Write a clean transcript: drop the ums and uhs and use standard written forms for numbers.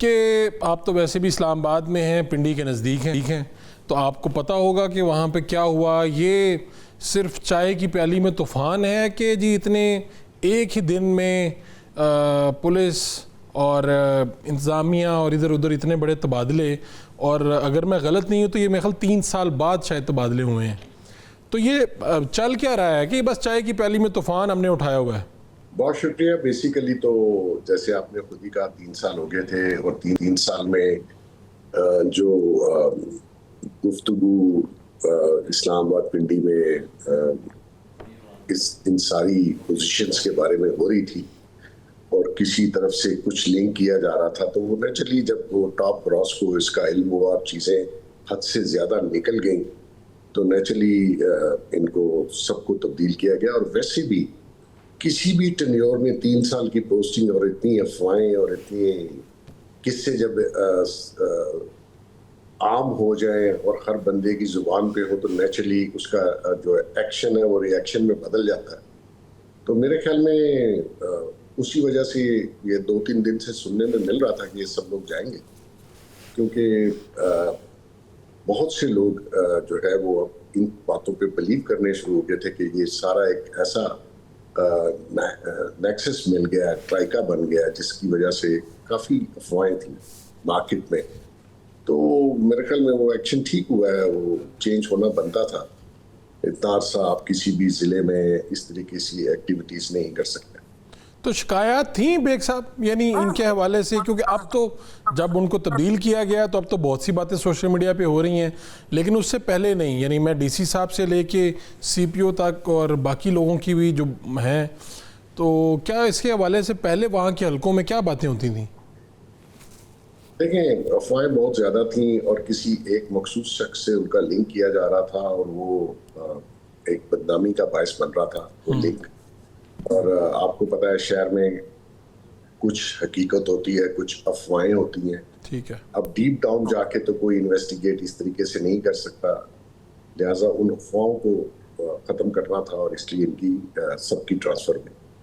कि आप तो वैसे भी इस्लामाबाद में हैं, पिंडी के नज़दीक हैं, तो आपको पता होगा कि वहाँ पे क्या हुआ। ये सिर्फ चाय की प्याली में तूफ़ान है कि जी इतने एक ही दिन में पुलिस और इंतज़ामिया और इधर उधर इतने बड़े तबादले, और अगर मैं गलत नहीं हूँ तो ये मेरे ख्याल 3 साल बाद शायद तबादले हुए हैं। तो ये चल क्या रहा है कि बस चाय की प्याली में तूफ़ान हमने उठाया हुआ है? बहुत शुक्रिया। बेसिकली तो जैसे आपने खुद ही कहा 3 साल हो गए थे, और तीन साल में जो गुफ्तगू इस्लामाबाद पिंडी में इन सारी पोजीशंस के बारे में हो रही थी और किसी तरफ से कुछ लिंक किया जा रहा था, तो वो नेचुरली जब वो टॉप ब्रॉस को इसका इल्म हुआ और चीज़ें हद से ज़्यादा निकल गई, तो नेचुरली इनको सबको तब्दील किया गया। और वैसे भी किसी भी टेन्योर में 3 साल की पोस्टिंग और इतनी अफवाहें और इतनी किस्से जब आम हो जाए और हर बंदे की जुबान पे हो, तो नेचुरली उसका जो एक्शन है वो रिएक्शन में बदल जाता है। तो मेरे ख्याल में उसी वजह से ये 2-3 दिन से सुनने में मिल रहा था कि ये सब लोग जाएंगे, क्योंकि बहुत से लोग जो है वो इन बातों पे बिलीव करने शुरू हो गए थे कि ये सारा एक ऐसा नेक्सस मिल गया, ट्राइका बन गया, जिसकी वजह से काफ़ी अफवाहें थी मार्केट में। तो मेरे ख्याल में वो एक्शन ठीक हुआ है, वो चेंज होना बनता था। इतना अरसा आप किसी भी ज़िले में इस तरीके की एक्टिविटीज़ नहीं कर सकते। तो शिकायत थी बेग साहब, यानी इनके हवाले से, क्योंकि अब तो जब उनको तब्दील किया गया तो अब तो बहुत सी बातें सोशल मीडिया पे हो रही हैं, लेकिन उससे पहले नहीं। यानी मैं डीसी साहब से लेके सीपीओ तक और बाकी लोगों की भी जो हैं, तो क्या इसके हवाले से पहले वहाँ के हलकों में क्या बातें होती थी? देखें, अफवाहें बहुत ज़्यादा थी और किसी एक मखसूस शख्स से उनका लिंक किया जा रहा था, और वो एक बदनामी का बायस बन रहा था वो लिंक। और आपको पता है शहर में कुछ हकीकत होती है, कुछ अफवाहें होती हैं। ठीक है। अब डीप डाउन जाके तो कोई इन्वेस्टिगेट इस तरीके से नहीं कर सकता, लिहाजा उन अफवाहों को ख़त्म करना था, और इसलिए इनकी सबकी ट्रांसफ़र हुई।